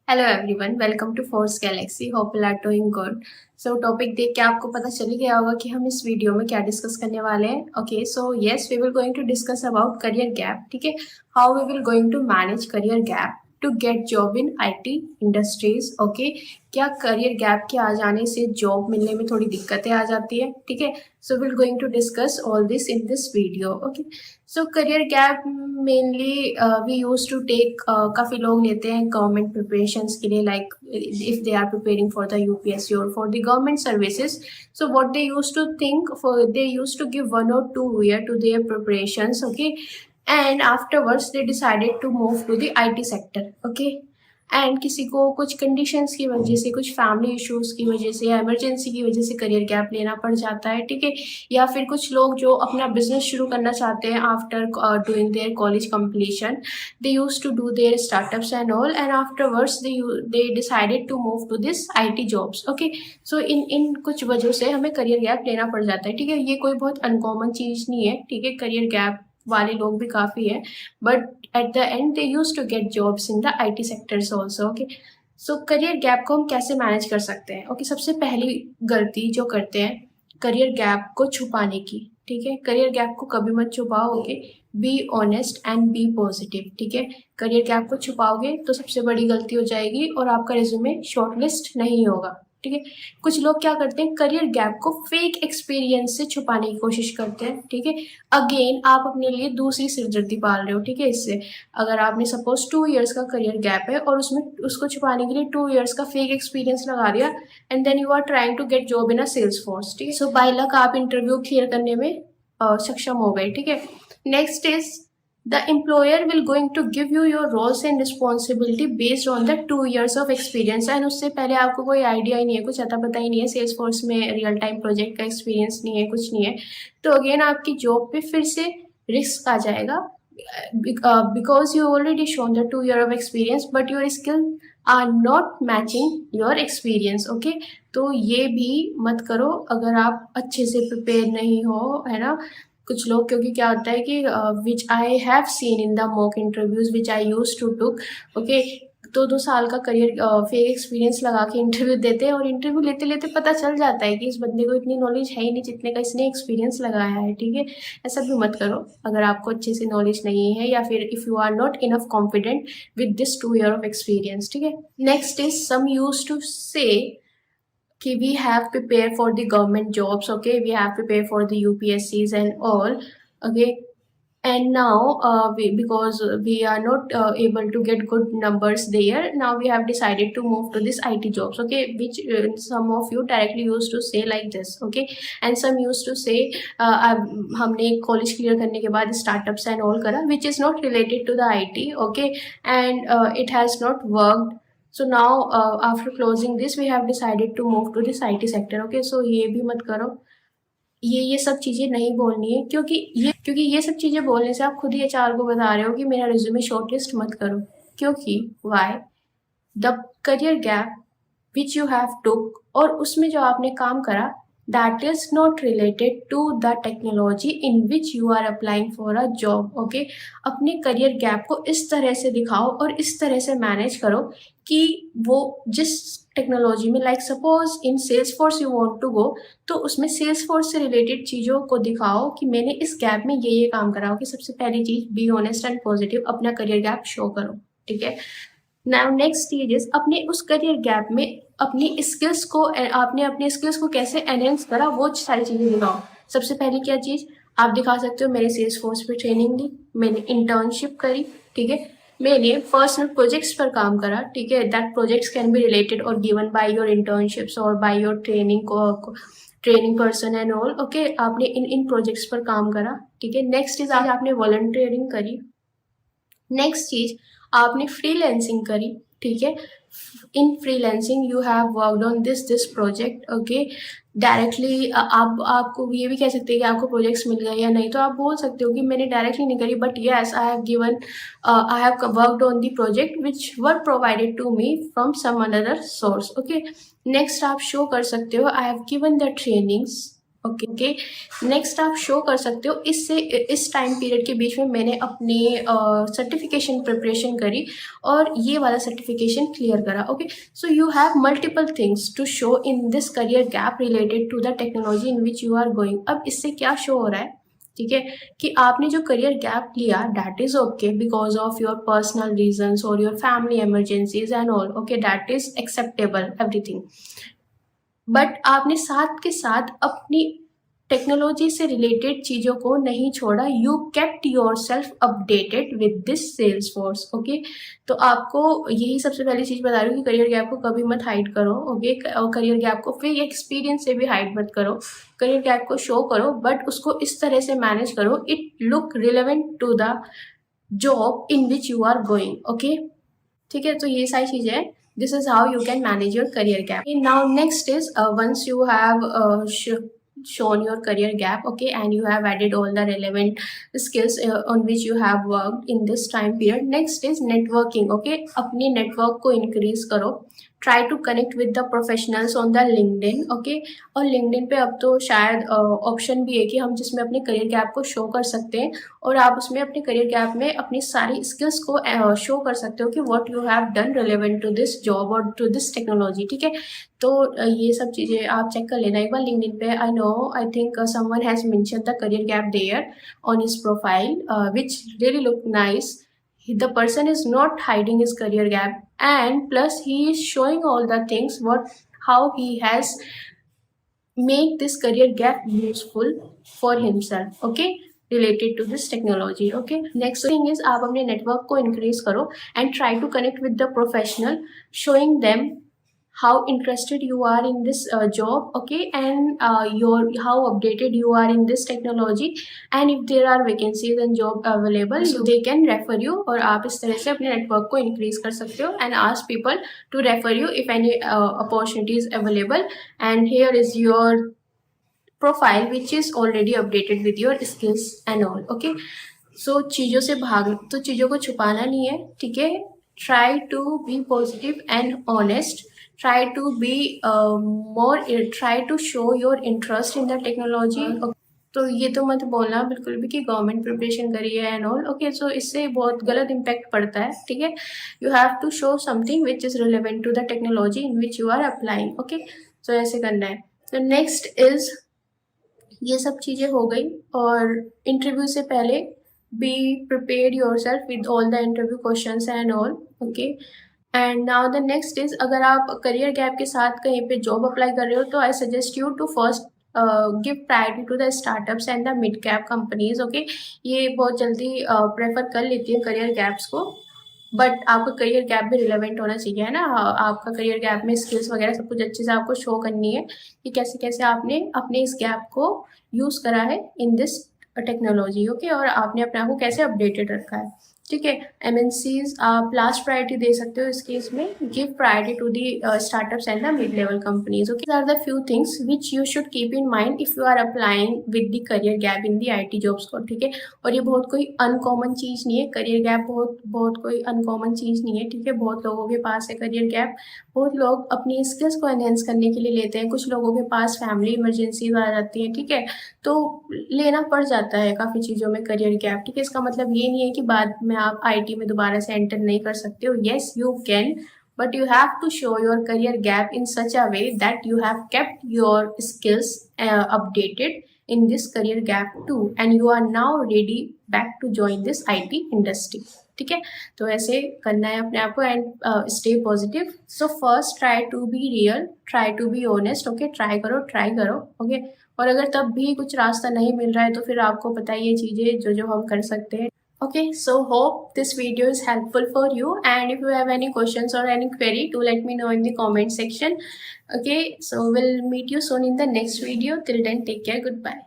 Hello everyone, welcome to Force Galaxy. Hope you are doing good. So topic देख के आपको पता चल गया होगा कि हम इस वीडियो में क्या डिस्कस करने वाले हैं। Okay, so yes, we will going to discuss about career gap. ठीक है, how we will going to manage career gap to get job in IT industries. Okay, क्या करियर गैप के आ जाने से जॉब मिलने में थोड़ी दिक्कतें आ जाती है। ठीक है, so will going to discuss all this in this video. Okay, so career gap mainly we use to take, काफ़ी लोग लेते हैं गवर्नमेंट प्रिपरेशंस के लिए, like if they are preparing for the UPSC और for the government services. So what they used to think for, they used to give 1 or 2 year to their preparations. Okay, and afterwards they decided to move to the IT sector. Okay, and किसी को कुछ conditions की वजह से, कुछ family issues की वजह से या इमरजेंसी की वजह से करियर गैप लेना पड़ जाता है। ठीक है, या फिर कुछ लोग जो अपना बिजनेस शुरू करना चाहते हैं after doing their college completion, they use to do their startups and all, and afterwards they decided to move to this IT jobs. Okay, so इन कुछ वजहों से हमें करियर गैप लेना पड़ जाता है। ठीक है, ये कोई बहुत अनकॉमन चीज़ नहीं है। ठीक है, करियर गैप वाले लोग भी काफ़ी है, but at the end they used to get jobs in the IT sectors also. Okay, so career gap को हम कैसे मैनेज कर सकते हैं। ओके, सबसे पहली गलती जो करते हैं करियर गैप को छुपाने की। ठीक है, करियर गैप को कभी मत छुपाओगे, be honest and be positive. ठीक है, करियर गैप को छुपाओगे तो सबसे बड़ी गलती हो जाएगी और आपका रिज्यूमे शॉर्टलिस्ट नहीं होगा। ठीक है, कुछ लोग क्या करते हैं, करियर गैप को फेक एक्सपीरियंस से छुपाने की कोशिश करते हैं। ठीक है, अगेन आप अपने लिए दूसरी सिरदर्दी पाल रहे हो। ठीक है, इससे अगर आपने सपोज 2 इयर्स का करियर गैप है और उसमें उसको छुपाने के लिए 2 इयर्स का फेक एक्सपीरियंस लगा दिया, and then you are trying to get job in a Salesforce. ठीक है, सो बाय लक आप इंटरव्यू क्लियर करने में सक्षम हो गए। ठीक है, next is the employer will going to give you your roles and responsibility based on the 2 years of experience, and उससे पहले आपको कोई आइडिया ही नहीं है, कुछ अता पता ही नहीं है, सेल्स फोर्स में रियल टाइम प्रोजेक्ट का एक्सपीरियंस नहीं है, कुछ नहीं है, तो अगेन आपकी जॉब पे फिर से रिस्क आ जाएगा, because you already shown the 2 year of experience but your skill are not matching your experience. Okay, तो ये भी मत करो अगर आप अच्छे से प्रिपेयर नहीं हो, है ना। कुछ लोग, क्योंकि क्या होता है कि which I have seen in the mock interviews which I use to took. Okay, तो 2 साल का करियर फेक एक्सपीरियंस लगा के इंटरव्यू देते हैं और इंटरव्यू लेते लेते पता चल जाता है कि इस बंदे को इतनी नॉलेज है ही नहीं जितने का इसने एक्सपीरियंस लगाया है। ठीक है, ऐसा भी मत करो अगर आपको अच्छे से नॉलेज नहीं है या फिर if you are not enough confident with this 2 year of experience. ठीक है, next is some use to say कि we have prepared for the government jobs. Okay, we have prepared for the UPSCs and all. Okay, and now because we are not able to get good numbers there, now we have decided to move to this IT jobs. Okay, which some of you directly used to say like this. Okay, and some used to say हमने college clear करने के बाद startups and all करा which is not related to the IT. Okay, and it has not worked. So now after closing this we have decided to move to this IT sector. Okay, so ये भी मत करो, ये सब चीज़ें नहीं बोलनी है, क्योंकि ये सब चीज़ें बोलने से आप खुद ही एचआर को बता रहे हो कि मेरा रिज्यूमे शॉर्टलिस्ट मत करो। क्योंकि why the career gap which you have took, और उसमें जो आपने काम करा, that is not related to the technology in which you are applying for a job. Okay, अपने करियर गैप को इस तरह से दिखाओ और इस तरह से मैनेज करो कि वो जिस टेक्नोलॉजी में, like suppose in Salesforce you want to go, तो उसमें सेल्स फोर्स से रिलेटेड चीज़ों को दिखाओ कि मैंने इस गैप में ये काम करा हो। कि सबसे पहली चीज़, बी ऑनेस्ट एंड पॉजिटिव, अपना करियर गैप शो करो। ठीक है, नाउ नेक्स्ट स्टेज इज अपने उस करियर गैप में अपनी स्किल्स को, आपने अपने स्किल्स को कैसे एनहेंस करा, वो सारी चीज़ें दिखाओ। सबसे पहले क्या चीज़ आप दिखा सकते हो, मैंने सेल्स फोर्स पे ट्रेनिंग ली, मैंने इंटर्नशिप करी। ठीक है, मैंने पर्सनल प्रोजेक्ट्स पर काम करा। ठीक है, that projects can be related और गिवन बाय योर इंटर्नशिप्स और by your training person and all. Okay, आपने इन प्रोजेक्ट्स पर काम करा। ठीक है, नेक्स्ट इज आपने वॉलंटियरिंग करी। नेक्स्ट चीज आपने फ्रीलैंसिंग करी। ठीक है, in freelancing you have worked on this project. Okay, directly आपको ये भी कह सकते हैं कि आपको प्रोजेक्ट्स मिल गए या नहीं, तो आप बोल सकते हो कि मैंने डायरेक्टली नहीं करी, but yes I have worked on the project which were provided to me from some another source. Okay, next आप शो कर सकते हो, I have given the trainings. Okay. Next आप शो कर सकते हो, इससे इस टाइम पीरियड के बीच में मैंने अपनी सर्टिफिकेशन प्रिपरेशन करी और ये वाला सर्टिफिकेशन क्लियर करा। Okay, so you have multiple things to show in this career gap related to the technology in which you are going. अब इससे क्या शो हो रहा है, ठीक है, कि आपने जो करियर गैप लिया that is okay because of your personal reasons और your family emergencies and all. Okay, that is acceptable everything, but आपने साथ के साथ अपनी टेक्नोलॉजी से रिलेटेड चीज़ों को नहीं छोड़ा। You kept yourself updated with this Salesforce. Okay, तो आपको यही सबसे पहली चीज़ बता रही हूँ कि करियर गैप को कभी मत हाइड करो। ओके, और करियर गैप को फिर एक्सपीरियंस से भी हाइड मत करो। करियर गैप को शो करो, बट उसको इस तरह से मैनेज करो it look relevant to the job in which you are going. Okay, ठीक है, तो ये सारी चीज़ें हैं. This is how you can manage your career gap. Okay, now next is once you have shown your career gap, okay, and you have added all the relevant skills on which you have worked in this time period. Next is networking. Okay, अपने network को increase करो. Try to connect with the professionals on the LinkedIn. Okay, और LinkedIn पे अब तो शायद option भी है कि हम जिसमें अपने करियर गैप को शो कर सकते हैं और आप उसमें अपने करियर गैप में अपनी सारी स्किल्स को शो कर सकते हो कि what you have done relevant to this job और टू दिस टेक्नोलॉजी। ठीक है, तो ये सब चीज़ें आप चेक कर लेना एक बार लिंक्डइन पे। I think someone has mention the career gap there on his profile which really look nice. The person is not hiding his career gap, and plus he is showing all the things how he has make this career gap useful for himself. Okay, related to this technology. Okay, next thing is आप अपने network को increase करो and try to connect with the professional, showing them how interested you are in this job. Okay, and how updated you are in this technology, and if there are vacancies and job available so they can refer you. और आप इस तरह से अपने network को increase कर सकते हो and ask people to refer you if any opportunity is available. And here is your profile which is already updated with your skills and all. Okay, so चीज़ों से भाग तो चीज़ों को छुपाना नहीं है. ठीक है, try to be positive and honest. Try to be try to show your interest in the technology. तो ये तो मत बोलना बिल्कुल भी कि गवर्नमेंट प्रिपरेशन करी है एंड ऑल. ओके, सो इससे बहुत गलत इम्पैक्ट पड़ता है. ठीक है, you have to show something which is relevant to the technology in which you are applying. Okay, so ऐसे करना है. तो नेक्स्ट इज ये सब चीज़ें हो गई. और इंटरव्यू से पहले be prepare your self with all the interview questions and all. Okay, and now the next is अगर आप करियर गैप के साथ कहीं पे जॉब अप्लाई कर रहे हो तो I suggest you to first give priority to the startups and the mid cap companies. Okay, ये बहुत जल्दी प्रेफर कर लेती है करियर गैप्स को, बट आपका करियर गैप भी रिलेवेंट होना चाहिए, है ना. आपका करियर गैप में स्किल्स वगैरह सब कुछ अच्छे से आपको शो करनी है कि कैसे कैसे आपने अपने इस गैप को यूज़ करा है इन दिस टेक्नोलॉजी. ओके, और आपने अपने आप को कैसे अपडेटेड रखा है. ठीक है, MNCs आप लास्ट प्रायोरिटी दे सकते हो इस केस में. Give priority to the startups and the mid level companies. Okay, are the few things which you should keep in mind if you are applying with the career gap in the IT jobs को. ठीक है, और ये बहुत कोई uncommon चीज़ नहीं है. Career gap बहुत कोई अनकॉमन चीज़ नहीं है. ठीक है, बहुत लोगों के पास है करियर गैप. बहुत लोग अपनी स्किल्स को एनहेंस करने के लिए लेते हैं. कुछ लोगों के पास फैमिली इमरजेंसीज आ जाती हैं. ठीक है, तो लेना पड़ जाता है काफ़ी चीज़ों में करियर गैप. ठीक है, इसका मतलब ये नहीं है कि बाद में आप IT में दोबारा से एंटर नहीं कर सकते हो. Yes you can, but you have to show your career gap in such a way that you have kept your skills updated in this career gap too, and you are now ready back to join this IT industry. ठीक है, तो ऐसे करना है अपने आप को and stay positive. So first try to be real, try to be honest. Okay, try करो. ओके, और अगर तब भी कुछ रास्ता नहीं मिल रहा है तो फिर आपको पता है ये चीज़ें जो हम कर सकते हैं. Okay, so hope this video is helpful for you, and if you have any questions or any query, do let me know in the comment section. Okay, so we'll meet you soon in the next video. Till then, take care. Goodbye.